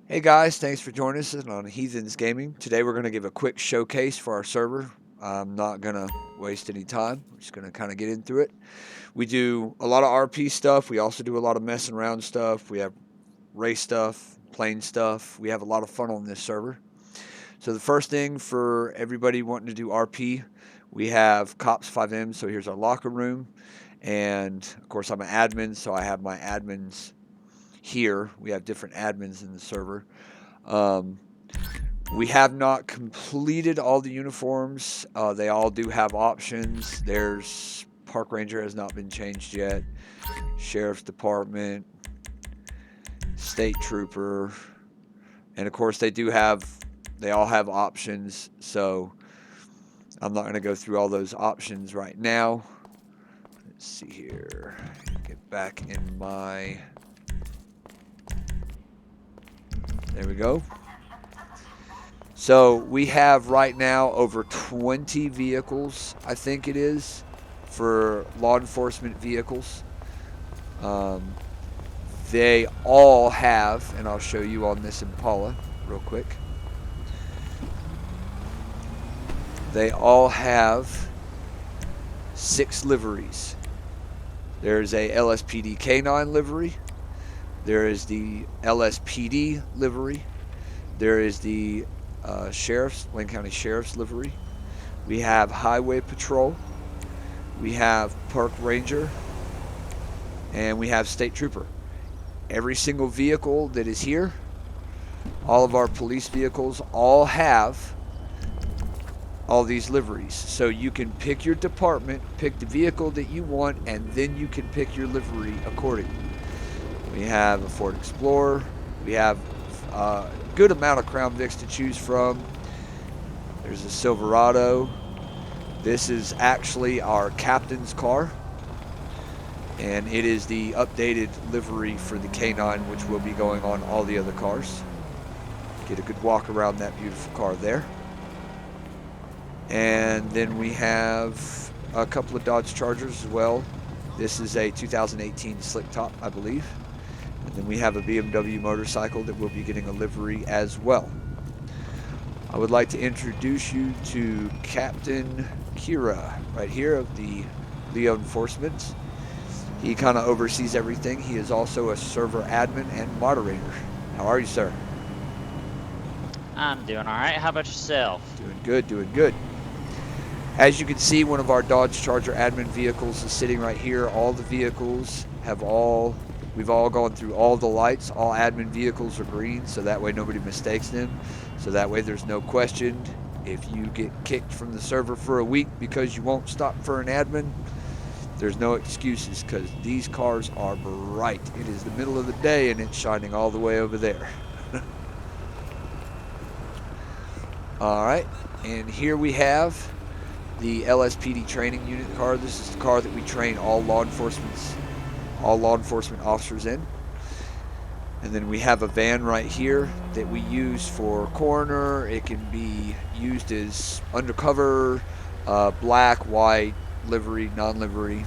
Hey guys, thanks for joining us on Heathens Gaming. Today we're going to give a quick showcase for our server. I'm not going to waste any time. We're just going to kind of get into it. We do a lot of RP stuff. We also do a lot of messing around stuff. We have race stuff, plane stuff. We have a lot of fun on this server. So the first thing for everybody wanting to do RP, we have Cops Fivem. So here's our locker room. And of course I'm an admin, so I have my admins here. We have different admins in the server. We have not completed all the uniforms. They all do have options. There's Park Ranger has not been changed yet. Sheriff's Department, State Trooper, and of course they all have options. So I'm not going to go through all those options right now. Let's see here. Get back in my. There we go. So we have right now over 20 vehicles, I think it is, for law enforcement vehicles. They all have, and I'll show you on this Impala real quick. They all have 6 liveries. There's a LSPD K9 livery. There is the LSPD livery. There is the Wayne County Sheriff's livery. We have Highway Patrol. We have Park Ranger. And we have State Trooper. Every single vehicle that is here, all of our police vehicles all have all these liveries. So you can pick your department, pick the vehicle that you want, and then you can pick your livery accordingly. We have a Ford Explorer. We have a good amount of Crown Vics to choose from. There's a Silverado. This is actually our captain's car. And it is the updated livery for the K9, which will be going on all the other cars. Get a good walk around that beautiful car there. And then we have a couple of Dodge Chargers as well. This is a 2018 Slick Top, I believe. And then we have a BMW motorcycle that will be getting a livery as well. I would like to introduce you to Captain Kira right here of the Leo Enforcement. He kind of oversees everything. He is also a server admin and moderator. How are you, sir? I'm doing all right. How about yourself? Doing good, doing good. As you can see, one of our Dodge Charger admin vehicles is sitting right here. All the vehicles we've all gone through all the lights. All admin vehicles are green, so that way nobody mistakes them. So that way there's no question. If you get kicked from the server for a week because you won't stop for an admin, there's no excuses, because these cars are bright. It is the middle of the day and it's shining all the way over there. All right, and here we have the LSPD training unit car. This is the car that we train all law enforcement officers in. And then we have a van right here that we use for coroner. It can be used as undercover, black, white, livery, non-livery.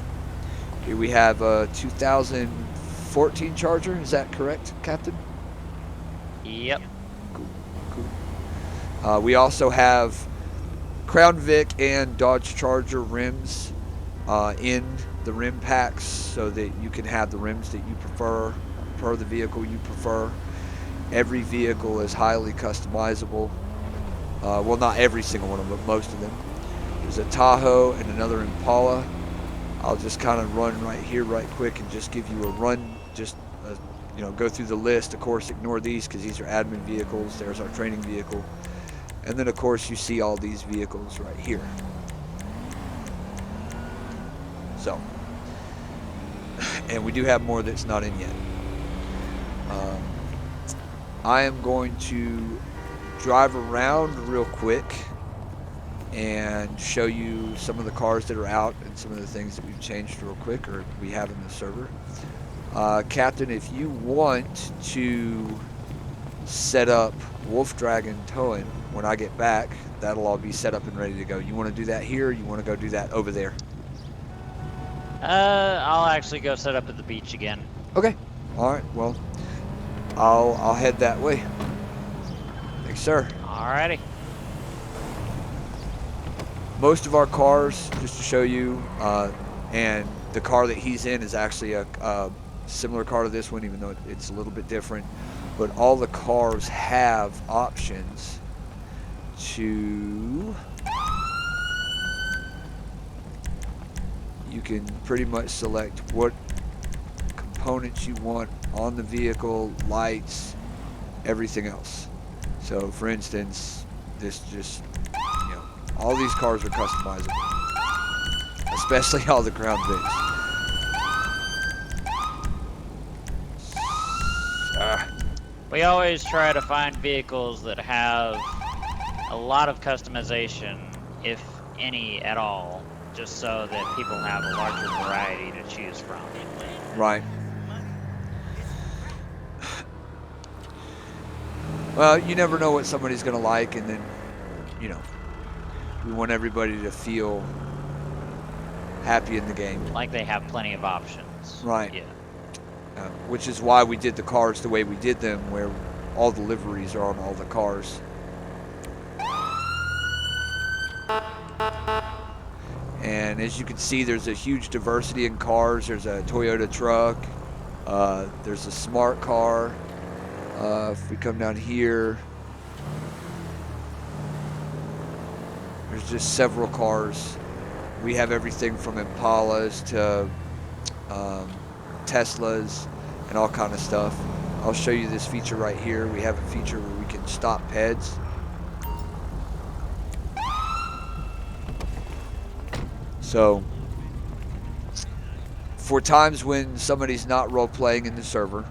Here we have a 2014 Charger. Is that correct, Captain? Yep. Cool. We also have Crown Vic and Dodge Charger rims in the rim packs, so that you can have the rims that you prefer per the vehicle you prefer. Every vehicle is highly customizable. Well, not every single one of them, but most of them. There's a Tahoe and another Impala. I'll just kind of run right here right quick and just give you a run, just go through the list. Of course, ignore these because these are admin vehicles. There's our training vehicle. And then of course you see all these vehicles right here. So, and we do have more that's not in yet. I am going to drive around real quick and show you some of the cars that are out and some of the things that we've changed real quick, or we have in the server. Captain, if you want to set up Wolf Dragon towing when I get back, that'll all be set up and ready to go. You want to do that here, or you want to go do that over there? I'll actually go set up at the beach again. Okay. All right. Well, I'll head that way. Yes, sir. Alrighty. Most of our cars, just to show you, and the car that he's in is actually a similar car to this one, even though it's a little bit different. But all the cars have options to... You can pretty much select what components you want on the vehicle, lights, everything else. So for instance, this just, you know, all these cars are customizable, especially all the crown vics. We always try to find vehicles that have a lot of customization, if any at all, just so that people have a larger variety to choose from. Right. Well, you never know what somebody's going to like, and then, you know, we want everybody to feel happy in the game. Like they have plenty of options. Right. Yeah. Which is why we did the cars the way we did them, where all the liveries are on all the cars. And as you can see, there's a huge diversity in cars. There's a Toyota truck. There's a smart car. If we come down here, there's just several cars. We have everything from Impalas to Teslas and all kind of stuff. I'll show you this feature right here. We have a feature where we can stop Peds. So for times when somebody's not role playing in the server,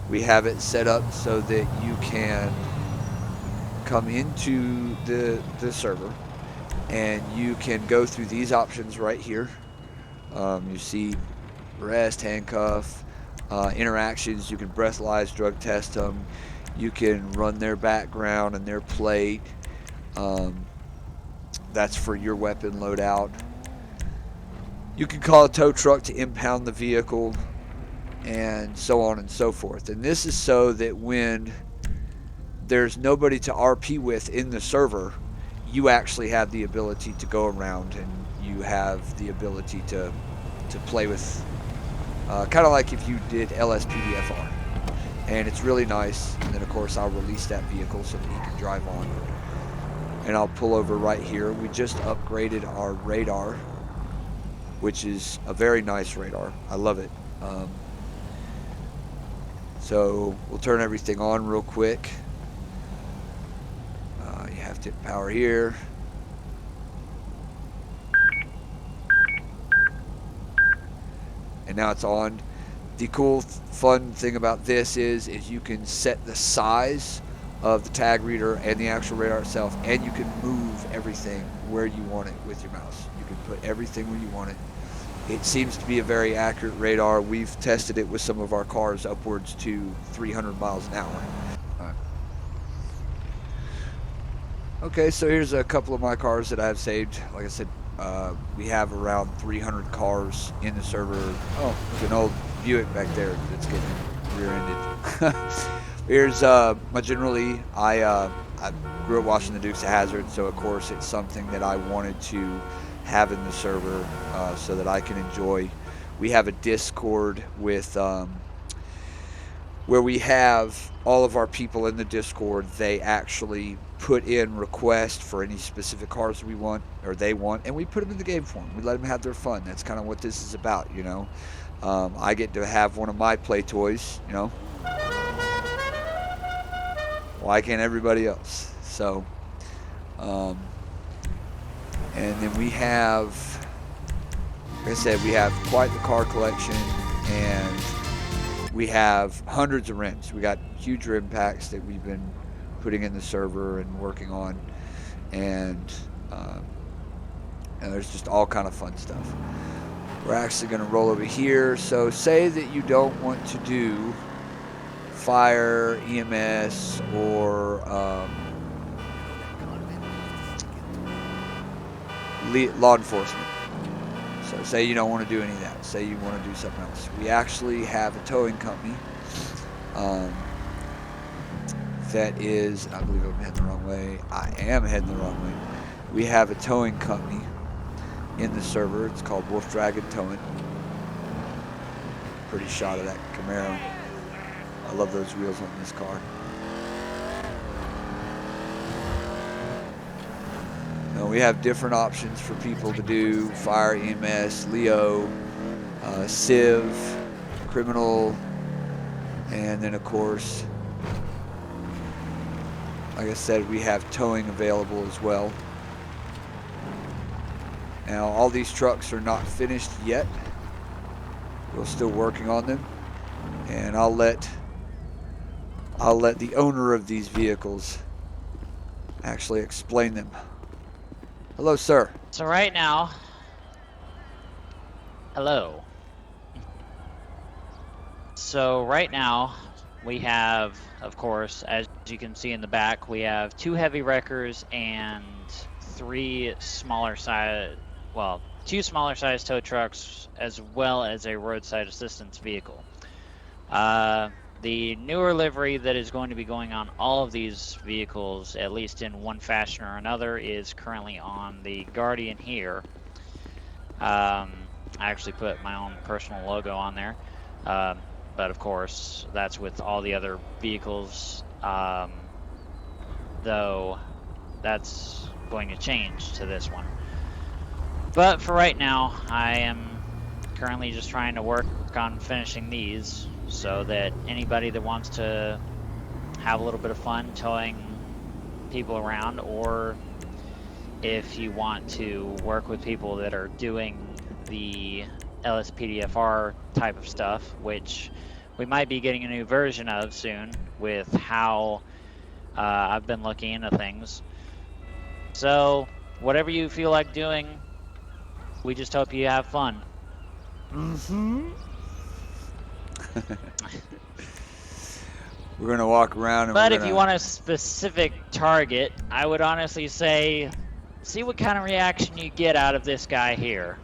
we have it set up so that you can come into the server and you can go through these options right here. You see arrest, handcuff, interactions. You can breathalyze, drug test them. You can run their background and their plate. That's for your weapon loadout. You can call a tow truck to impound the vehicle, and so on and so forth. And this is so that when there's nobody to RP with in the server, you actually have the ability to go around and you have the ability to play with, kind of like if you did LSPDFR. And it's really nice. And then of course I'll release that vehicle so that he can drive on. And I'll pull over right here. We just upgraded our radar, which is a very nice radar. I love it. So we'll turn everything on real quick. You have to hit power here. And now it's on. The cool, fun thing about this is you can set the size of the tag reader and the actual radar itself, and you can move everything where you want it with your mouse. You can put everything where you want it. It seems to be a very accurate radar. We've tested it with some of our cars upwards to 300 miles an hour. Right. Okay, so here's a couple of my cars that I've saved. Like I said, we have around 300 cars in the server. Oh, there's an old Buick back there that's getting rear-ended. Here's my General Lee. I grew up watching the Dukes of Hazzard, so of course it's something that I wanted to have in the server so that I can enjoy. We have a Discord with where we have all of our people in the Discord. They actually put in requests for any specific cars we want or they want, and we put them in the game for them. We let them have their fun. That's kind of what this is about, you know. I get to have one of my play toys, you know. Why can't everybody else? So and then we have, like I said, we have quite the car collection, and we have hundreds of rims. We got huge rim packs that we've been putting in the server and working on, and there's just all kind of fun stuff. We're actually going to roll over here. So say that you don't want to do fire, EMS, or law enforcement. So say you don't want to do any of that. Say you want to do something else. We actually have a towing company, that is, I believe I'm heading the wrong way. I am heading the wrong way. We have a towing company in the server. It's called Wolf Dragon Towing. Pretty shot of that Camaro. I love those wheels on this car. Now we have different options for people to do: fire, EMS, Leo, Civ, criminal, and then of course, like I said, we have towing available as well. Now all these trucks are not finished yet. We're still working on them, and I'll let the owner of these vehicles actually explain them. Hello, sir. So right now, hello. So right now, we have, of course, as you can see in the back, we have 2 heavy wreckers and 3 smaller size, well, 2 smaller size tow trucks, as well as a roadside assistance vehicle. The newer livery that is going to be going on all of these vehicles, at least in one fashion or another, is currently on the Guardian here. I actually put my own personal logo on there. But of course, that's with all the other vehicles, though that's going to change to this one. But for right now, I am currently just trying to work on finishing these so that anybody that wants to have a little bit of fun towing people around, or if you want to work with people that are doing the LSPDFR type of stuff, which we might be getting a new version of soon with how I've been looking into things. So whatever you feel like doing, we just hope you have fun. Mm-hmm. We're gonna walk around and but if you want a specific target, I would honestly say see what kind of reaction you get out of this guy here.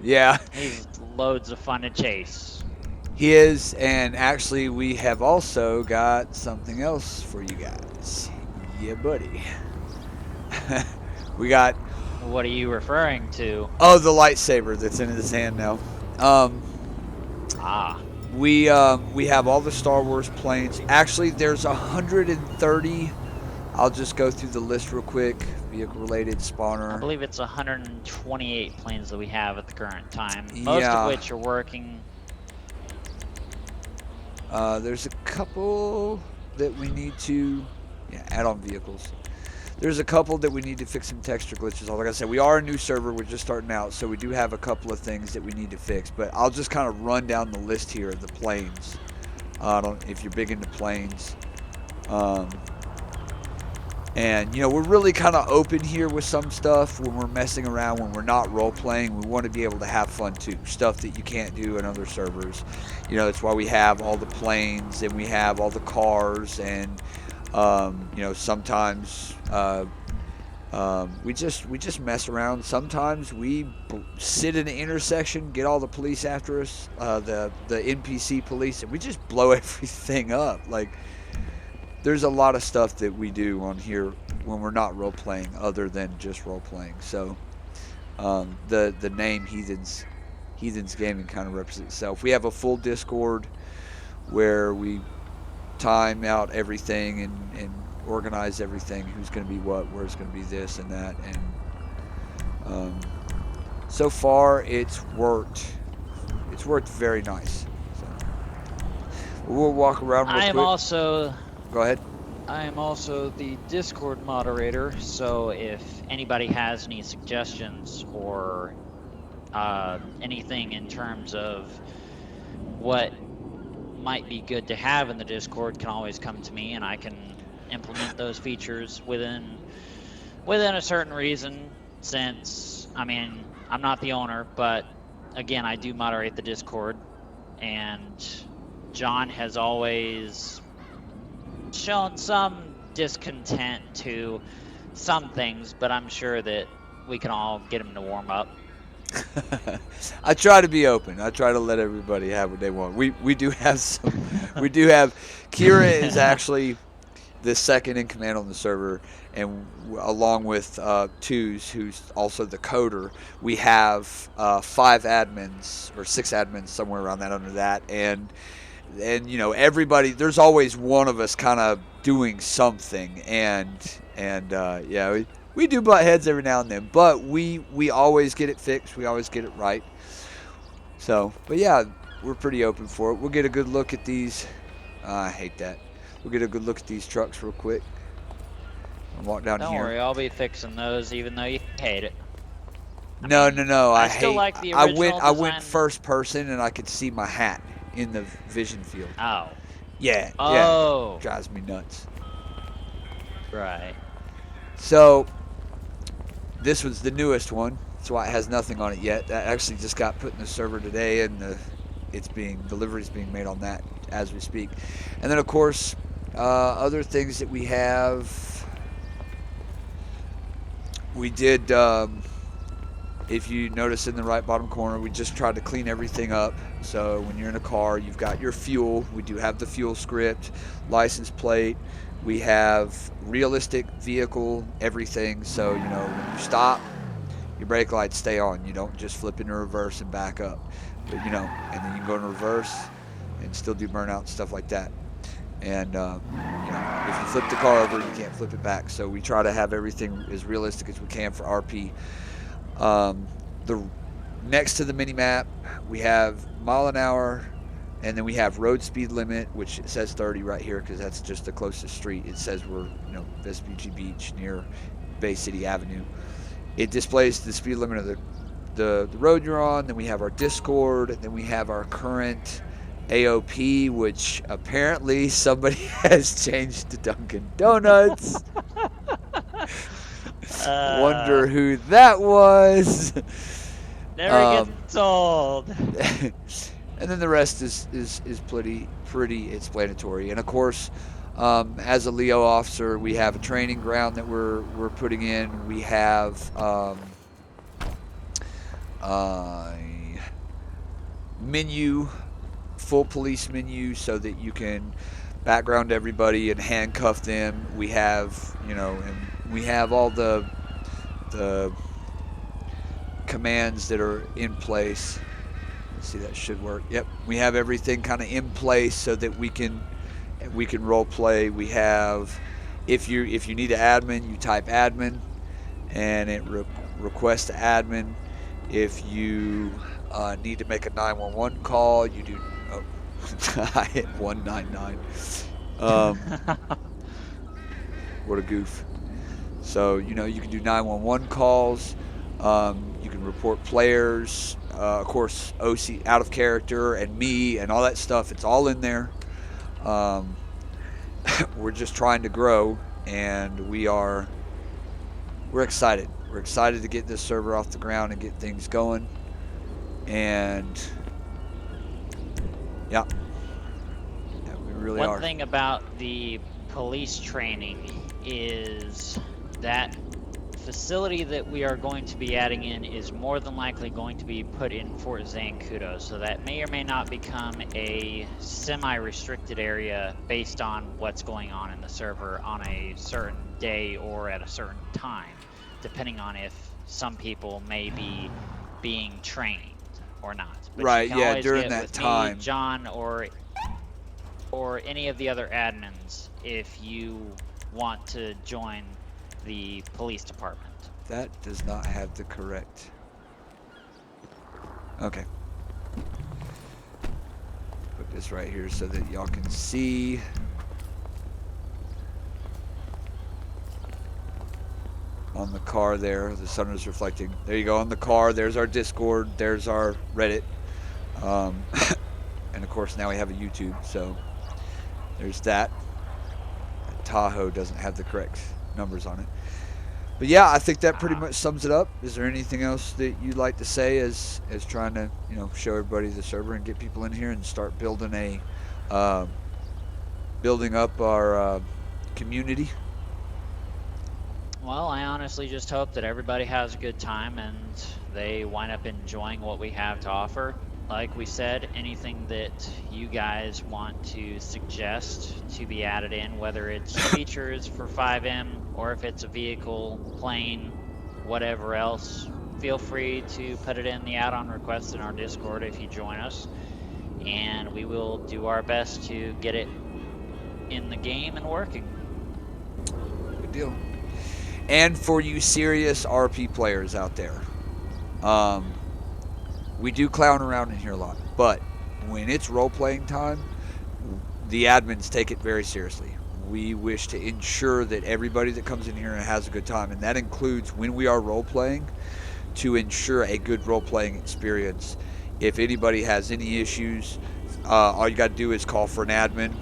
Yeah. He's loads of fun to chase. He is, and actually we have also got something else for you guys. Yeah, buddy. We got... What are you referring to? Oh, the lightsaber that's in his hand now. We have all the Star Wars planes. Actually, there's 130. I'll just go through the list real quick. Vehicle-related spawner. I believe it's 128 planes that we have at the current time. Most of which are working. There's a couple that we need to add on vehicles. There's a couple that we need to fix some texture glitches. Like I said, we are a new server. We're just starting out, so we do have a couple of things that we need to fix. But I'll just kind of run down the list here of the planes. I don't know if you're big into planes. And, you know, we're really kind of open here with some stuff when we're messing around, when we're not role-playing. We want to be able to have fun, too. Stuff that you can't do in other servers. You know, that's why we have all the planes and we have all the cars and... you know, sometimes we just mess around. Sometimes we sit in an intersection, get all the police after us, the NPC police, and we just blow everything up. Like, there's a lot of stuff that we do on here when we're not role playing, other than just role playing. So, the name Heathens Gaming kind of represents itself. We have a full Discord where we time out everything and organize everything, who's going to be what, where's going to be this and that, and so far it's worked very nice. So we'll walk around real quick. Go ahead. I am also the Discord moderator, so if anybody has any suggestions or anything in terms of what might be good to have in the Discord, can always come to me and I can implement those features within a certain reason, since, I mean, I'm not the owner, but again, I do moderate the Discord, and John has always shown some discontent to some things, but I'm sure that we can all get him to warm up. I try to be open. I try to let everybody have what they want. We do have some. We do have. Kira is actually the second in command on the server, and along with Twos, who's also the coder, we have 5 admins or 6 admins, somewhere around that, under that, and you know, everybody, there's always one of us kind of doing something, and yeah, we do butt heads every now and then, but we always get it fixed, we always get it right. So, but yeah, we're pretty open for it. We'll get a good look at these. I hate that. We'll get a good look at these trucks real quick. I'll walk down Don't here. worry, I'll be fixing those, even though you hate it. No, mean, no. I still like the original I went design. first person, and I could see my hat in the vision field. Oh. Yeah, yeah. Oh. Drives me nuts. Right. So, this was the newest one. That's why it has nothing on it yet. That actually just got put in the server today, and delivery's being made on that as we speak. And then, of course, other things that we have. We did, if you notice in the right bottom corner, we just tried to clean everything up. So when you're in a car, you've got your fuel. We do have the fuel script, license plate. We have realistic vehicle, everything. So, you know, when you stop, your brake lights stay on. You don't just flip into reverse and back up. But, you know, and then you can go in reverse and still do burnout and stuff like that. And, you know, if you flip the car over, you can't flip it back. So we try to have everything as realistic as we can for RP. The next to the mini map, we have mile an hour, and then we have road speed limit, which it says 30 right here because that's just the closest street. It says we're, you know, Vespucci Beach near Bay City Avenue. It displays the speed limit of the road you're on. Then we have our Discord, and then we have our current AOP, which apparently somebody has changed to Dunkin' Donuts. Wonder who that was. Never gets old. And then the rest is pretty explanatory. And of course, as a Leo officer, we have a training ground that we're putting in. We have menu, full police menu, so that you can background everybody and handcuff them. We have, you know, and we have all the commands that are in place. Let's see, that should work. Yep, we have everything kind of in place so that we can role play. We have, if you need an admin, you type admin, and it requests admin. If you need to make a 911 call, you do. Oh, I hit 199. What a goof. So, you know, you can do 911 calls. You can report players. Of course, OC, out of character, and me, and all that stuff. It's all in there. We're just trying to grow, and we're excited. We're excited to get this server off the ground and get things going. And yeah, we really are. One thing about the police training is that facility that we are going to be adding in is more than likely going to be put in Fort Zancudo, so that may or may not become a semi-restricted area based on what's going on in the server on a certain day or at a certain time, depending on if some people may be being trained or not. But right, you can yeah, always during get that with time. me, John, or any of the other admins if you want to join the police department. That does not have the correct. Okay. Put this right here so that y'all can see. On the car there, the sun is reflecting. There you go, on the car. There's our Discord. There's our Reddit. And of course now we have a YouTube, so there's that. Tahoe doesn't have the correct numbers on it. But yeah, I think that pretty much sums it up. Is there anything else that you'd like to say as trying to, you know, show everybody the server and get people in here and start building building up our community? Well, I honestly just hope that everybody has a good time and they wind up enjoying what we have to offer. like we said, anything that you guys want to suggest to be added in, whether it's features for Fivem or if it's a vehicle, plane, whatever else, feel free to put it in the add-on request in our Discord if you join us, and we will do our best to get it in the game and working. Good deal. And for you serious RP players out there, um, we do clown around in here a lot, but when it's role playing time, the admins take it very seriously. We wish to ensure that everybody that comes in here has a good time, and that includes when we are role playing to ensure a good role playing experience. If anybody has any issues, all you got to do is call for an admin.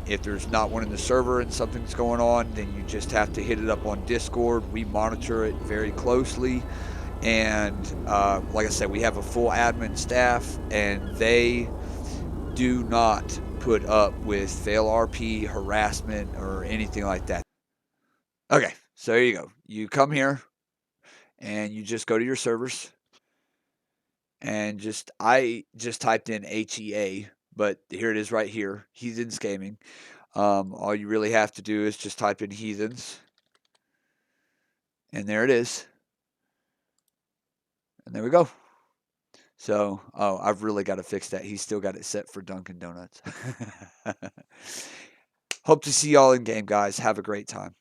If there's not one in the server and something's going on, then you just have to hit it up on Discord. We monitor it very closely. And like I said, we have a full admin staff, and they do not put up with fail RP, harassment, or anything like that. Okay, so there you go. You come here, and you just go to your servers, and I just typed in HEA, but here it is right here, Heathens Gaming. All you really have to do is just type in Heathens, and there it is, and there we go. So, oh, I've really got to fix that. He's still got it set for Dunkin' Donuts. Hope to see y'all in game, guys. Have a great time.